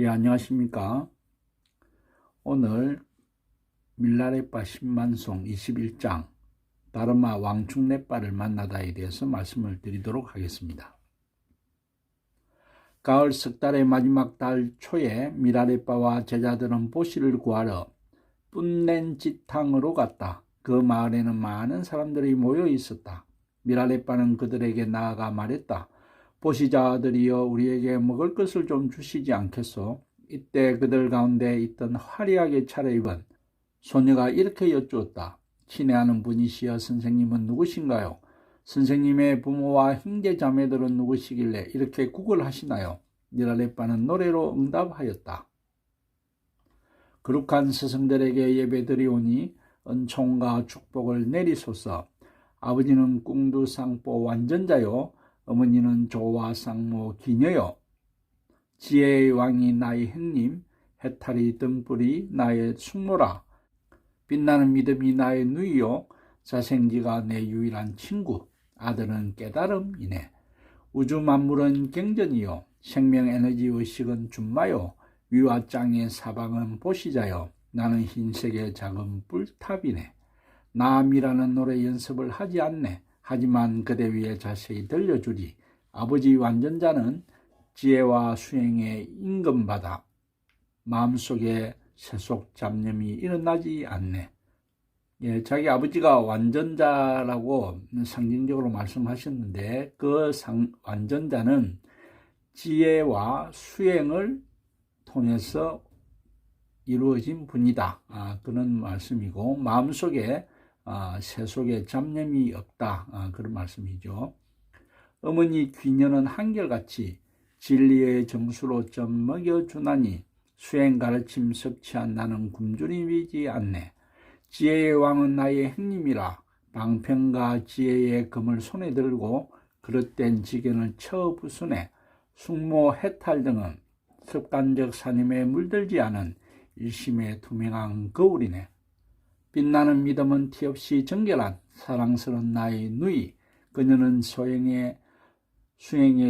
예, 안녕하십니까. 오늘 밀라레빠 10만송 21장 다르마 왕충레빠를 만나다에 대해서 말씀을 드리도록 하겠습니다. 가을 석달의 마지막 달 초에 밀라레빠와 제자들은 보시를 구하러 뚠렌지탕으로 갔다. 그 마을에는 많은 사람들이 모여 있었다. 밀라레빠는 그들에게 나아가 말했다. 보시자들이여, 우리에게 먹을 것을 좀 주시지 않겠소? 이때 그들 가운데 있던 화려하게 차려입은 소녀가 이렇게 여쭈었다. 친애하는 분이시여, 선생님은 누구신가요? 선생님의 부모와 형제 자매들은 누구시길래 이렇게 구걸하시나요? 밀라레빠는 노래로 응답하였다. 거룩한 스승들에게 예배드리오니 은총과 축복을 내리소서. 아버지는 꿍두상뽀 완전자요, 어머니는 조와 쌍모 기녀요. 지혜의 왕이 나의 형님, 해탈이 등불이 나의 숙모라. 빛나는 믿음이 나의 누이요, 자생지가 내 유일한 친구. 아들은 깨달음이네. 우주 만물은 경전이요, 생명 에너지 의식은 준마요, 위와 짱의 사방은 보시자요. 나는 흰색의 작은 뿔탑이네. 남이라는 노래 연습을 하지 않네. 하지만 그대 위에 자세히 들려주리. 아버지 완전자는 지혜와 수행에 임금받아 마음속에 세속 잡념이 일어나지 않네. 예, 자기 아버지가 완전자라고 상징적으로 말씀하셨는데, 그 완전자는 지혜와 수행을 통해서 이루어진 분이다. 그런 말씀이고, 마음속에 세속에 잡념이 없다. 그런 말씀이죠. 어머니 귀녀는 한결같이 진리의 정수로 좀 먹여주나니 수행 가르침 섭취한 나는 굶주림이지 않네. 지혜의 왕은 나의 형님이라. 방편과 지혜의 금을 손에 들고 그릇된 지견을 쳐 부수네. 숙모 해탈 등은 습관적 산임에 물들지 않은 일심의 투명한 거울이네. 빛나는 믿음은 티없이 정결한 사랑스러운 나의 누이. 그녀는 수행에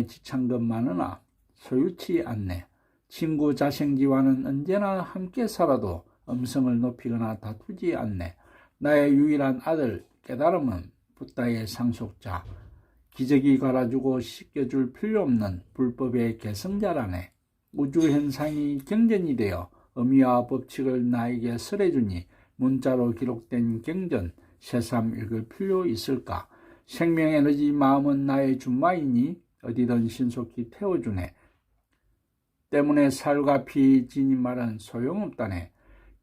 지찬 것 많으나 소유치 않네. 친구 자생지와는 언제나 함께 살아도 음성을 높이거나 다투지 않네. 나의 유일한 아들 깨달음은 붓다의 상속자, 기저귀 갈아주고 씻겨줄 필요 없는 불법의 개성자라네. 우주현상이 경전이 되어 의미와 법칙을 나에게 설해주니 문자로 기록된 경전 새삼 읽을 필요 있을까? 생명에너지 마음은 나의 준마이니 어디든 신속히 태워주네. 때문에 살과 피 지니 말은 소용없다네.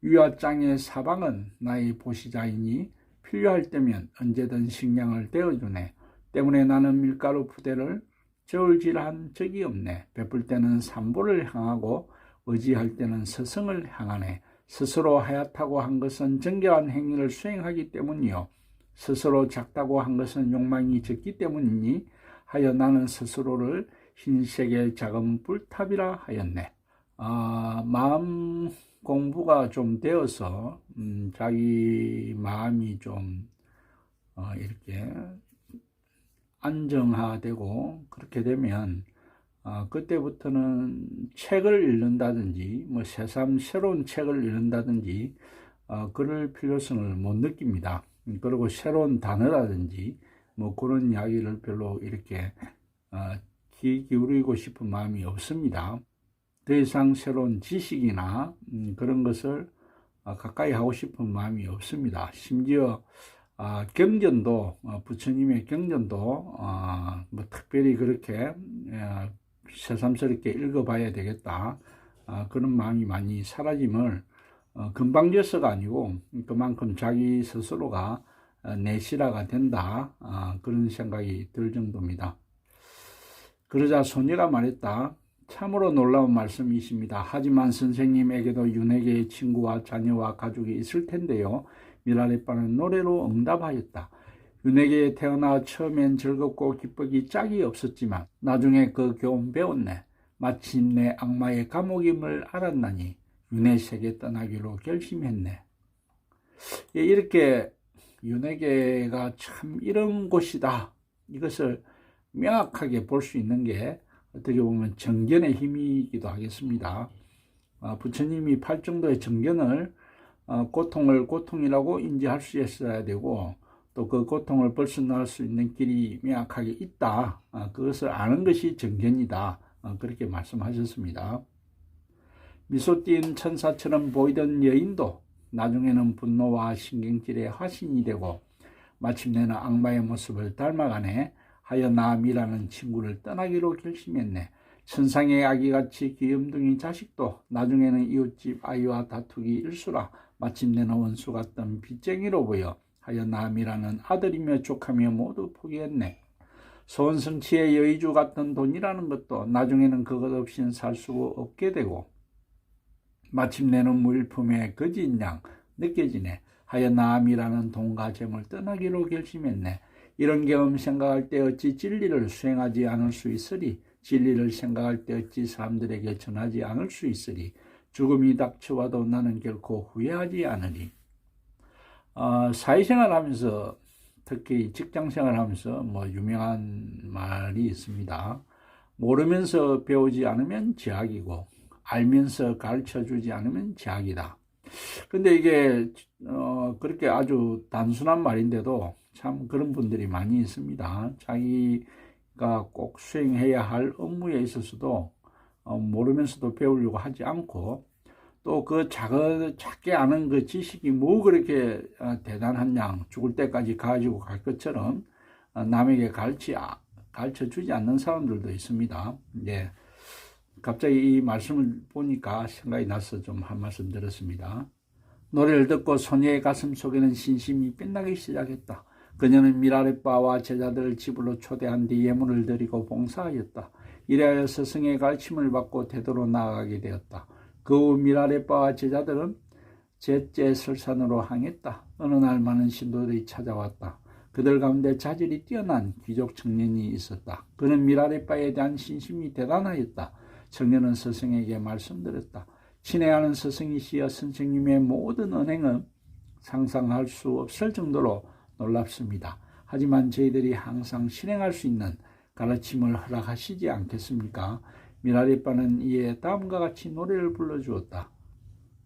위와 짱의 사방은 나의 보시자이니 필요할 때면 언제든 식량을 떼어주네. 때문에 나는 밀가루 푸대를 저울질한 적이 없네. 베풀 때는 삼보를 향하고 의지할 때는 스승을 향하네. 스스로 하얗다고 한 것은 정결한 행위를 수행하기 때문이요, 스스로 작다고 한 것은 욕망이 적기 때문이니 하여 나는 스스로를 흰색의 작은 뿔탑이라 하였네. 마음 공부가 좀 되어서 자기 마음이 좀 이렇게 안정화되고 그렇게 되면 그때부터는 책을 읽는다든지 새삼 새로운 책을 읽는다든지 그럴 필요성을 못 느낍니다. 그리고 새로운 단어라든지 그런 이야기를 별로 이렇게 귀 기울이고 싶은 마음이 없습니다. 더 이상 새로운 지식이나 그런 것을 가까이 하고 싶은 마음이 없습니다. 심지어 경전도, 부처님의 경전도 특별히 그렇게 새삼스럽게 읽어봐야 되겠다, 그런 마음이 많이 사라짐을 금방 져서가 아니고 그만큼 자기 스스로가 내실화가 된다, 그런 생각이 들 정도입니다. 그러자 소녀가 말했다. 참으로 놀라운 말씀이십니다. 하지만 선생님에게도 윤회계의 친구와 자녀와 가족이 있을 텐데요. 밀라레빠는 노래로 응답하였다. 윤회계에 태어나 처음엔 즐겁고 기쁘기 짝이 없었지만 나중에 그 교훈 배웠네. 마침내 악마의 감옥임을 알았나니 윤회세계 떠나기로 결심했네. 이렇게 윤회계가 참 이런 곳이다, 이것을 명확하게 볼 수 있는 게 어떻게 보면 정견의 힘이기도 하겠습니다. 부처님이 팔 정도의 정견을 고통을 고통이라고 인지할 수 있어야 되고 또 그 고통을 벗어날 수 있는 길이 명확하게 있다. 그것을 아는 것이 정견이다. 그렇게 말씀하셨습니다. 미소 띈 천사처럼 보이던 여인도 나중에는 분노와 신경질의 화신이 되고 마침내는 악마의 모습을 닮아가네 하여남이라는 친구를 떠나기로 결심했네. 천상의 아기같이 귀염둥이 자식도 나중에는 이웃집 아이와 다투기 일수라 마침내는 원수 같던 빚쟁이로 보여 하여남이라는 아들이며 족하며 모두 포기했네. 소원성취의 여의주 같던 돈이라는 것도 나중에는 그것 없이는 살 수 없게 되고 마침내는 무일품의 거짓 양 느껴지네. 하여남이라는 돈과 재물 떠나기로 결심했네. 이런 경험 생각할 때 어찌 진리를 수행하지 않을 수 있으리. 진리를 생각할 때 어찌 사람들에게 전하지 않을 수 있으리. 죽음이 닥쳐와도 나는 결코 후회하지 않으리. 사회생활 하면서 특히 직장생활 하면서 유명한 말이 있습니다. 모르면서 배우지 않으면 제약이고 알면서 가르쳐주지 않으면 제약이다. 근데 이게 그렇게 아주 단순한 말인데도 참 그런 분들이 많이 있습니다. 자기가 꼭 수행해야 할 업무에 있어서도 모르면서도 배우려고 하지 않고 또 그 작게 아는 그 지식이 뭐 그렇게 대단한 양 죽을 때까지 가지고 갈 것처럼 남에게 가르쳐 주지 않는 사람들도 있습니다. 예. 갑자기 이 말씀을 보니까 생각이 나서 좀 한 말씀 드렸습니다. 노래를 듣고 소녀의 가슴 속에는 신심이 빛나기 시작했다. 그녀는 미라레빠와 제자들을 집으로 초대한 뒤 예물을 드리고 봉사하였다. 이래하여 스승의 가르침을 받고 대도로 나아가게 되었다. 그 후 미라레빠와 제자들은 제째 설산으로 항했다. 어느 날 많은 신도들이 찾아왔다. 그들 가운데 자질이 뛰어난 귀족 청년이 있었다. 그는 미라레빠에 대한 신심이 대단하였다. 청년은 스승에게 말씀드렸다. 친애하는 스승이시여 선생님의 모든 언행은 상상할 수 없을 정도로 놀랍습니다. 하지만 저희들이 항상 실행할 수 있는 가르침을 허락하시지 않겠습니까? 미라레빠는 이에 다음과 같이 노래를 불러주었다.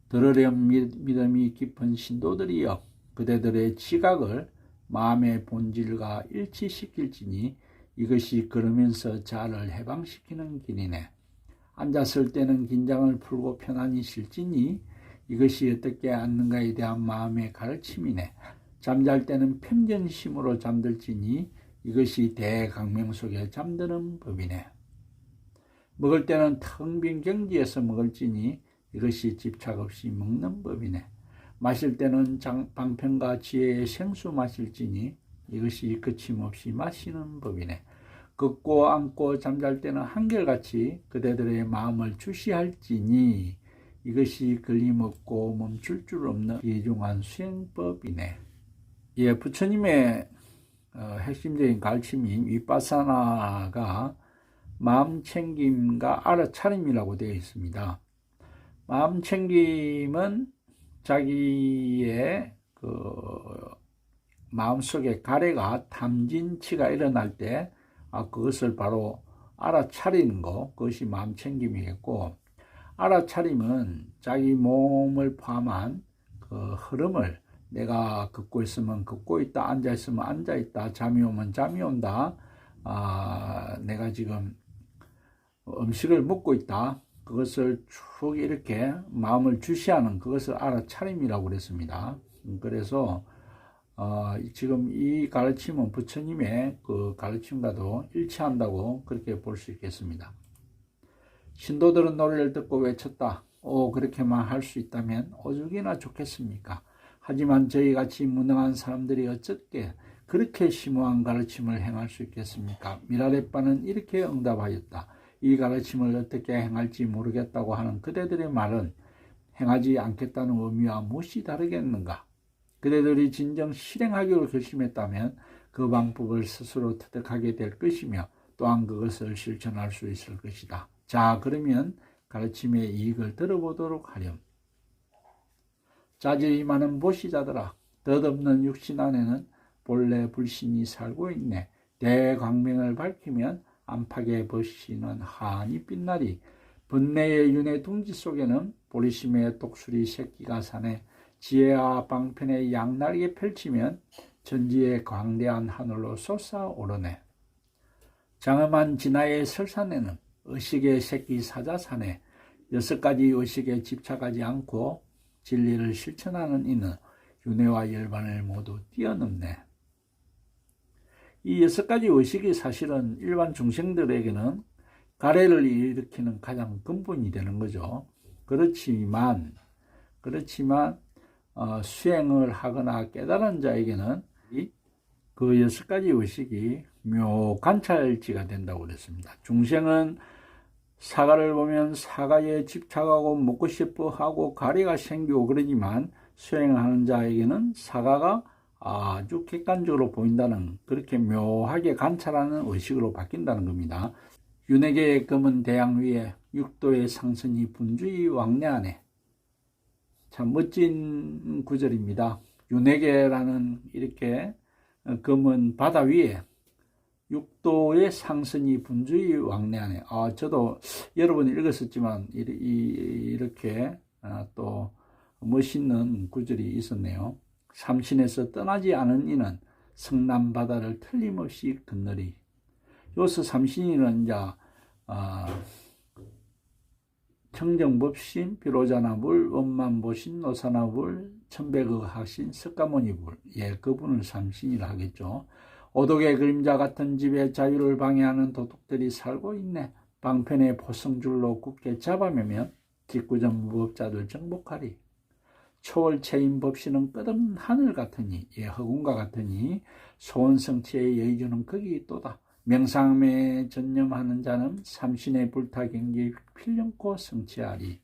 들으렴 믿음이 깊은 신도들이여 그대들의 지각을 마음의 본질과 일치시킬지니 이것이 걸으면서 자아를 해방시키는 길이네. 앉았을 때는 긴장을 풀고 편안히 쉴지니 이것이 어떻게 앉는가에 대한 마음의 가르침이네. 잠잘 때는 평정심으로 잠들지니 이것이 대강명 속에 잠드는 법이네. 먹을 때는 텅 빈 경지에서 먹을지니 이것이 집착 없이 먹는 법이네. 마실 때는 방편과 지혜의 생수 마실지니 이것이 거침없이 마시는 법이네. 걷고 앉고 잠잘 때는 한결같이 그대들의 마음을 주시할지니 이것이 걸림없고 멈출 줄 없는 귀중한 수행법이네. 예, 부처님의 핵심적인 가르침인 위파사나가 마음챙김과 알아차림이라고 되어 있습니다. 마음챙김은 자기의 마음속에 가래가 탐진치가 일어날 때 그것을 바로 알아차리는 것, 그것이 마음챙김이겠고, 알아차림은 자기 몸을 포함한 그 흐름을 내가 걷고 있으면 걷고 있다, 앉아 있으면 앉아 있다, 잠이 오면 잠이 온다, 내가 지금 음식을 먹고 있다, 그것을 쭉 이렇게 마음을 주시하는 그것을 알아차림이라고 그랬습니다. 그래서 지금 이 가르침은 부처님의 그 가르침과도 일치한다고 그렇게 볼 수 있겠습니다. 신도들은 노래를 듣고 외쳤다. 그렇게만 할 수 있다면 오죽이나 좋겠습니까? 하지만 저희같이 무능한 사람들이 어떻게 그렇게 심오한 가르침을 행할 수 있겠습니까? 미라레빠는 이렇게 응답하였다. 이 가르침을 어떻게 행할지 모르겠다고 하는 그대들의 말은 행하지 않겠다는 의미와 무엇이 다르겠는가? 그대들이 진정 실행하기로 결심했다면 그 방법을 스스로 터득하게 될 것이며 또한 그것을 실천할 수 있을 것이다. 자, 그러면 가르침의 이익을 들어보도록 하렴. 자질이 많은 보시자들아, 덧없는 육신 안에는 본래 불신이 살고 있네. 대광명을 밝히면 안팎의 벗이는 환히 빛나리. 번뇌의 윤회 둥지 속에는 보리심의 독수리 새끼가 사네 지혜와 방편의 양날개 펼치면 전지의 광대한 하늘로 솟아오르네. 장엄한 진화의 설산에는 의식의 새끼 사자 사네 6가지 의식에 집착하지 않고 진리를 실천하는 이는 윤회와 열반을 모두 뛰어넘네. 이 6가지 의식이 사실은 일반 중생들에게는 가래를 일으키는 가장 근본이 되는 거죠. 그렇지만 수행을 하거나 깨달은 자에게는 그 6가지 의식이 묘관찰지가 된다고 그랬습니다. 중생은 사과를 보면 사과에 집착하고 먹고 싶어 하고 가래가 생기고 그러지만 수행하는 자에게는 사과가 아주 객관적으로 보인다는, 그렇게 묘하게 관찰하는 의식으로 바뀐다는 겁니다. 윤회계의 검은 대양 위에 육도의 상선이 분주히 왕래하네. 참 멋진 구절입니다. 윤회계라는 이렇게 검은 바다 위에 육도의 상선이 분주히 왕래하네. 저도 여러 번 읽었었지만 이렇게 또 멋있는 구절이 있었네요. 삼신에서 떠나지 않은 이는 성남바다를 틀림없이 건너리. 여기서 삼신이는 이제 청정법신, 비로자나불, 원만보신, 노사나불, 천백의학신, 석가모니불, 그분을 삼신이라 하겠죠. 오독의 그림자 같은 집에 자유를 방해하는 도둑들이 살고 있네. 방편의 포성줄로 굳게 잡아매면 직구전 무법자들 정복하리. 초월체인 법신은 끝없는 하늘 같으니, 허군과 같으니 소원성취의 여의주는 거기 있도다. 명상에 전념하는 자는 삼신의 불타경기에 필연코 성취하리.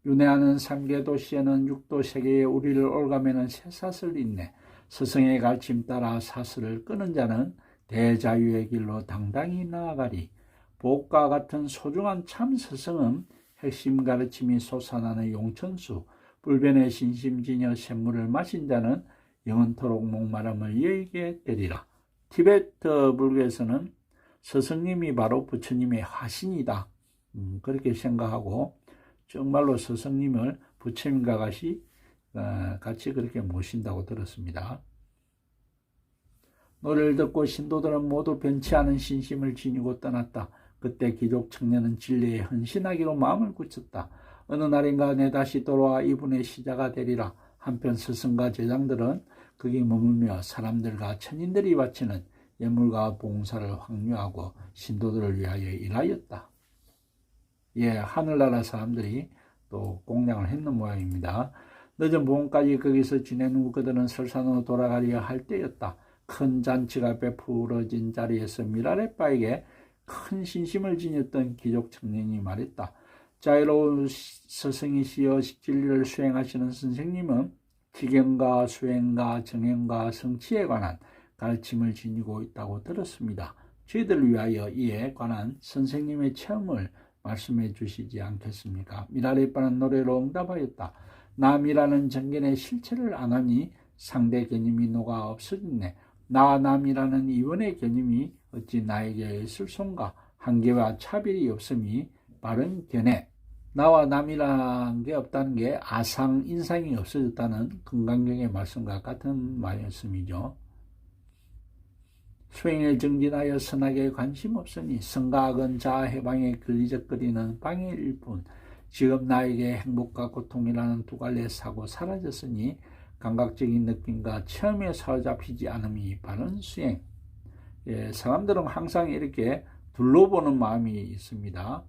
윤회하는 삼계도시에는 육도세계에 우리를 올가매는 쇠사슬 있네. 스승의 가르침 따라 사슬을 끄는 자는 대자유의 길로 당당히 나아가리. 복과 같은 소중한 참 스승은 핵심 가르침이 솟아나는 용천수, 불변의 신심지녀 샘물을 마신 자는 영원토록 목마름을 이에게 되리라. 티베트 불교에서는 스승님이 바로 부처님의 화신이다, 그렇게 생각하고 정말로 스승님을 부처님과 같이 그렇게 모신다고 들었습니다. 노래를 듣고 신도들은 모두 변치 않은 신심을 지니고 떠났다. 그때 귀족 청년은 진리에 헌신하기로 마음을 굳혔다. 어느 날인가 내 다시 돌아와 이분의 시자가 되리라. 한편 스승과 제장들은 거기 머물며 사람들과 천인들이 바치는 예물과 봉사를 확류하고 신도들을 위하여 일하였다. 하늘나라 사람들이 또 공양을 했는 모양입니다. 늦은 봄까지 거기서 지낸 후 그들은 설산으로 돌아가려 할 때였다. 큰 잔치가 베풀어진 자리에서 미라레빠에게 큰 신심을 지녔던 귀족 청년이 말했다. 자유로운 스승이시여 진리를 수행하시는 선생님은 기경과 수행과 정행과 성취에 관한 가르침을 지니고 있다고 들었습니다. 저희들을 위하여 이에 관한 선생님의 체험을 말씀해 주시지 않겠습니까? 미라레빠는 노래로 응답하였다. 남이라는 정견의 실체를 안 하니 상대 개념이 녹아 없어졌네. 나와 남이라는 이원의 개념이 어찌 나에게 있을 손가. 한계와 차별이 없음이 바른 견해. 나와 남이라는 게 없다는 게 아상, 인상이 없어졌다는 금강경의 말씀과 같은 말씀이죠. 수행을 정진하여 선악에 관심 없으니 성과 악은 자아 해방에 걸리적거리는 방해일 뿐. 지금 나에게 행복과 고통이라는 두 갈래 사고 사라졌으니 감각적인 느낌과 체험에 사로잡히지 않음이 바른 수행. 사람들은 항상 이렇게 둘러보는 마음이 있습니다.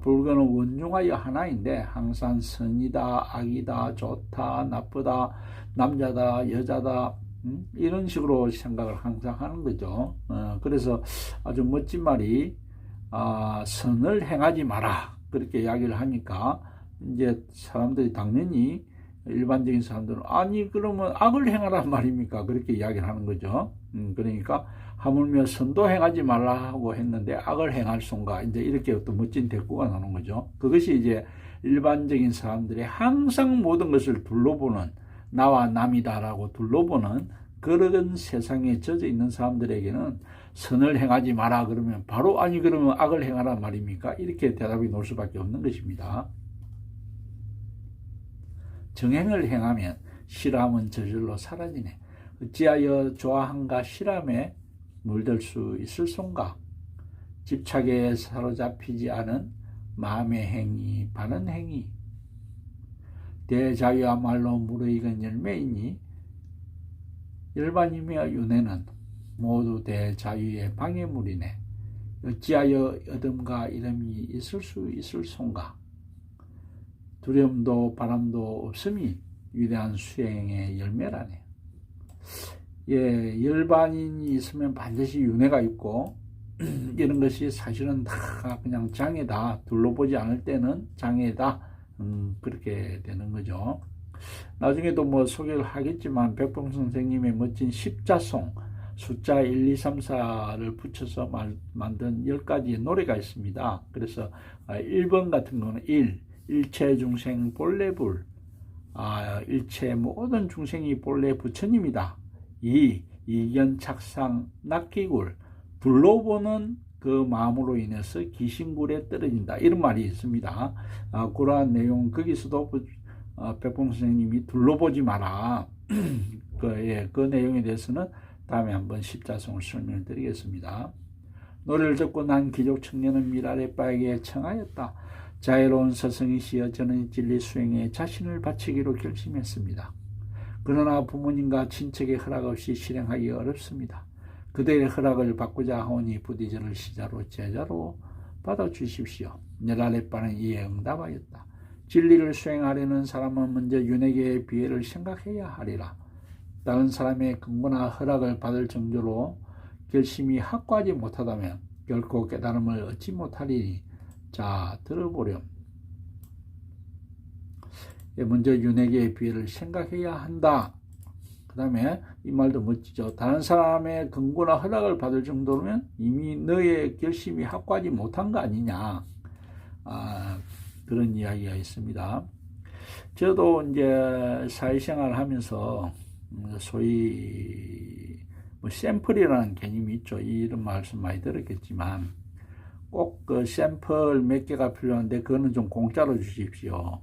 불교는 원중하여 하나인데 항상 선이다, 악이다, 좋다, 나쁘다, 남자다, 여자다, 이런 식으로 생각을 항상 하는 거죠. 그래서 아주 멋진 말이 선을 행하지 마라, 그렇게 이야기를 하니까 이제 사람들이 당연히 일반적인 사람들은 아니 그러면 악을 행하란 말입니까, 그렇게 이야기를 하는 거죠. 그러니까 하물며 선도 행하지 말라고 했는데 악을 행할 손가, 이제 이렇게 또 멋진 대꾸가 나오는 거죠. 그것이 이제 일반적인 사람들이 항상 모든 것을 둘러보는, 나와 남이다라고 둘러보는 그런 세상에 젖어 있는 사람들에게는 선을 행하지 마라 그러면 바로 아니 그러면 악을 행하란 말입니까, 이렇게 대답이 나올 수밖에 없는 것입니다. 정행을 행하면 실함은 저절로 사라지네. 어찌하여 좋아함과 실함에 물들 수 있을손가. 집착에 사로잡히지 않은 마음의 행위, 바른 행위. 대자유야말로 무르익은 열매이니 열반이며 윤회는 모두 대자유의 방해물이네. 어찌하여 어둠과 이름이 있을 수 있을손가. 두려움도 바람도 없음이 위대한 수행의 열매라네. 예, 열반인이 있으면 반드시 윤회가 있고 이런 것이 사실은 다 그냥 장애다. 둘러보지 않을 때는 장애다. 그렇게 되는 거죠. 나중에도 뭐 소개를 하겠지만 백봉 선생님의 멋진 십자송 숫자 1, 2, 3, 4를 붙여서 만든 10가지의 노래가 있습니다. 그래서 1번 같은 거는 일체 중생 본래불, 일체 모든 중생이 본래 부처님이다. 2. 이견 착상 낙기굴, 둘러보는 그 마음으로 인해서 귀신굴에 떨어진다. 이런 말이 있습니다. 그러한 내용 거기서도 백봉 선생님이 둘러보지 마라. 그 내용에 대해서는 다음에 한번 십자송을 설명을 드리겠습니다. 노래를 듣고 난 귀족 청년은 미라레빠에게 청하였다. 자애로운 스승이시여 저는 진리 수행에 자신을 바치기로 결심했습니다. 그러나 부모님과 친척의 허락 없이 실행하기 어렵습니다. 그들의 허락을 받고자 하오니 부디 저를 시자로 제자로 받아주십시오. 미라레빠는 이에 응답하였다. 진리를 수행하려는 사람은 먼저 윤회계의 비애를 생각해야 하리라. 다른 사람의 근거나 허락을 받을 정도로 결심이 확고하지 못하다면 결코 깨달음을 얻지 못하리니 자 들어보렴. 먼저 윤회계의 비애를 생각해야 한다. 그 다음에 이 말도 멋지죠. 다른 사람의 근거나 허락을 받을 정도면 이미 너의 결심이 확고하지 못한 거 아니냐. 그런 이야기가 있습니다. 저도 이제 사회생활을 하면서 소위 샘플이라는 개념이 있죠. 이런 말씀 많이 들었겠지만 꼭 그 샘플 몇 개가 필요한데 그거는 좀 공짜로 주십시오.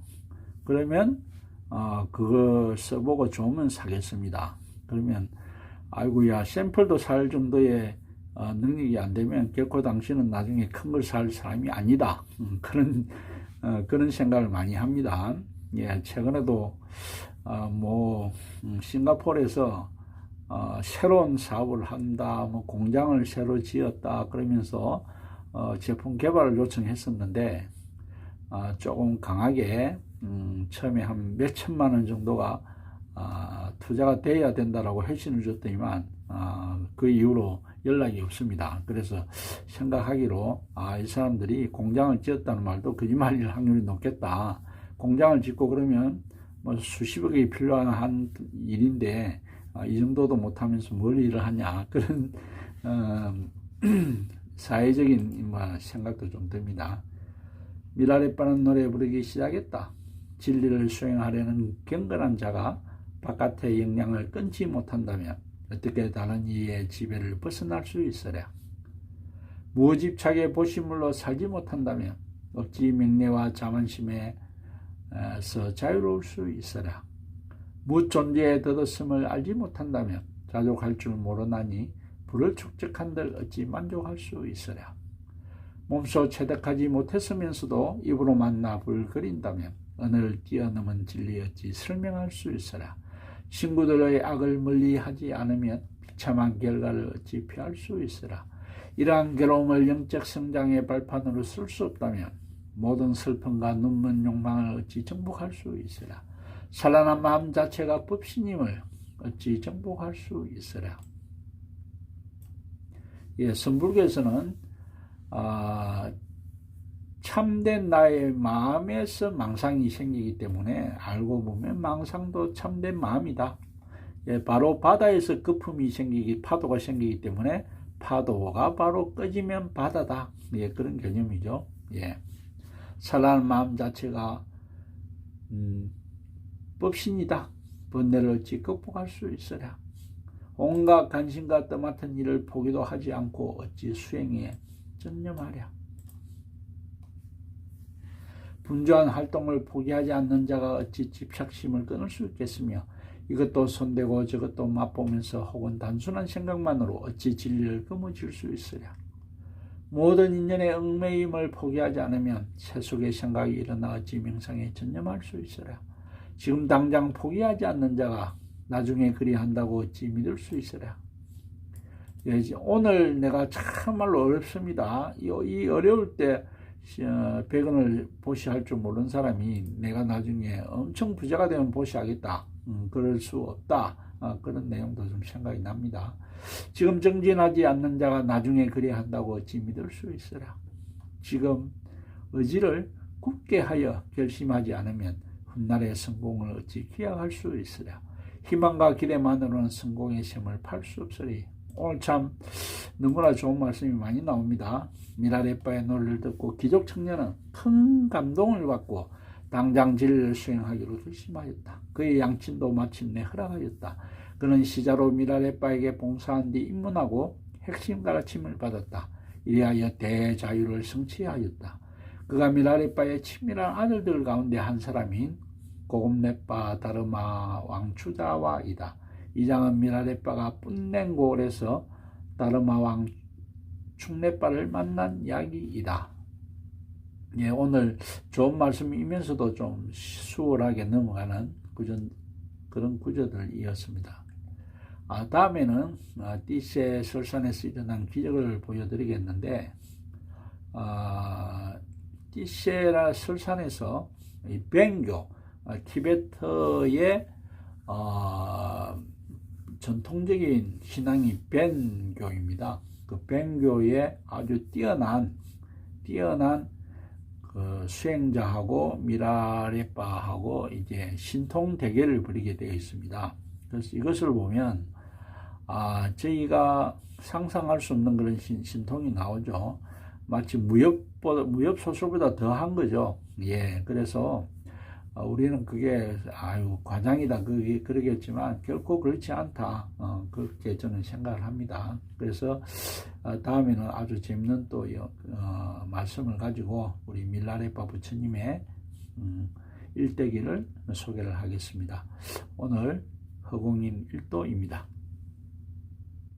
그러면 그거 써보고 좋으면 사겠습니다. 그러면 아이고야 샘플도 살 정도의 능력이 안 되면 결코 당신은 나중에 큰 걸 살 사람이 아니다. 그런 생각을 많이 합니다. 예, 최근에도 싱가포르에서 새로운 사업을 한다, 공장을 새로 지었다 그러면서 제품 개발을 요청했었는데 조금 강하게 처음에 한 몇 천만 원 정도가 투자가 돼야 된다라고 회신을 줬더니만 그 이후로 연락이 없습니다. 그래서 생각하기로 이 사람들이 공장을 지었다는 말도 거짓말일 확률이 높겠다. 공장을 짓고 그러면 수십억이 필요한 일인데 이 정도도 못하면서 뭘 일을 하냐 그런 사회적인 생각도 좀 듭니다. 미라레빠는 노래 부르기 시작했다. 진리를 수행하려는 경건한 자가 바깥의 영향을 끊지 못한다면 어떻게 다른 이의 지배를 벗어날 수 있으랴. 무집착의 보시물로 살지 못한다면 억지 명례와 자만심에서 자유로울 수 있으랴. 무존재의 덧없음을 알지 못한다면 자족할 줄 모르나니 불을 축적한들 어찌 만족할 수 있으랴. 몸소 체득하지 못했으면서도 입으로 만나 불거린다면 언어를 뛰어넘은 진리 어찌 설명할 수 있으랴. 친구들의 악을 멀리하지 않으면 비참한 결과를 어찌 피할 수 있으랴. 이러한 괴로움을 영적 성장의 발판으로 쓸 수 없다면 모든 슬픔과 눈먼 욕망을 어찌 정복할 수 있으랴. 산란한 마음 자체가 법신임을 어찌 정복할 수 있으랴. 예, 선불교에서는 참된 나의 마음에서 망상이 생기기 때문에 알고 보면 망상도 참된 마음이다. 예, 바로 바다에서 거품이 생기기, 파도가 생기기 때문에 파도가 바로 꺼지면 바다다. 예, 그런 개념이죠. 예. 산란한 마음 자체가 법신이다. 번뇌를 어찌 극복할 수 있으랴. 온갖 간신과 떠맡은 일을 포기도 하지 않고 어찌 수행에 전념하랴. 분주한 활동을 포기하지 않는 자가 어찌 집착심을 끊을 수 있겠으며 이것도 손대고 저것도 맛보면서 혹은 단순한 생각만으로 어찌 진리를 거머쥘 수 있으랴. 모든 인연의 얽매임을 포기하지 않으면 세속의 생각이 일어나 어찌 명상에 전념할 수 있으랴. 지금 당장 포기하지 않는 자가 나중에 그리한다고 어찌 믿을 수 있으랴. 오늘 내가 참말로 어렵습니다. 이 어려울 때 백언을 보시할 줄 모르는 사람이 내가 나중에 엄청 부자가 되면 보시하겠다. 그럴 수 없다. 그런 내용도 좀 생각이 납니다. 지금 정진하지 않는 자가 나중에 그리한다고 어찌 믿을 수 있으랴. 지금 의지를 굳게 하여 결심하지 않으면 훗날의 성공을 어찌 기약할 수 있으랴. 희망과 기대만으로는 성공의 셈을 팔 수 없으리. 오늘 참 너무나 좋은 말씀이 많이 나옵니다. 미라레빠의 노래를 듣고 기족 청년은 큰 감동을 받고 당장 진리를 수행하기로 결심하였다. 그의 양친도 마침내 허락하였다. 그는 시자로 미라레빠에게 봉사한 뒤 입문하고 핵심 가르침을 받았다. 이리하여 대자유를 성취하였다. 그가 미라레빠의 친밀한 아들들 가운데 한 사람인 고금레빠 다르마 왕추자와이다. 이 장은 미라레빠가 뿰랭골에서 다르마 왕 충레빠를 만난 이야기이다. 예, 오늘 좋은 말씀이면서도 좀 수월하게 넘어가는 그런 구절들이었습니다. 다음에는 띠세 설산에서 일어난 기적을 보여드리겠는데, 띠세라 설산에서 이 뱅교, 티베트의 전통적인 신앙이 뱅교입니다. 그 뱅교에 아주 뛰어난 그 수행자하고 미라레빠하고 이제 신통 대결을 벌이게 되어 있습니다. 그래서 이것을 보면 저희가 상상할 수 없는 그런 신통이 나오죠. 마치 무협 소설보다 더한 거죠. 예, 그래서 우리는 그게 과장이다 그러겠지만 결코 그렇지 않다. 그렇게 저는 생각을 합니다. 그래서 다음에는 아주 재밌는 또 말씀을 가지고 우리 밀라레빠 부처님의 일대기를 소개를 하겠습니다. 오늘 허공인 1도입니다.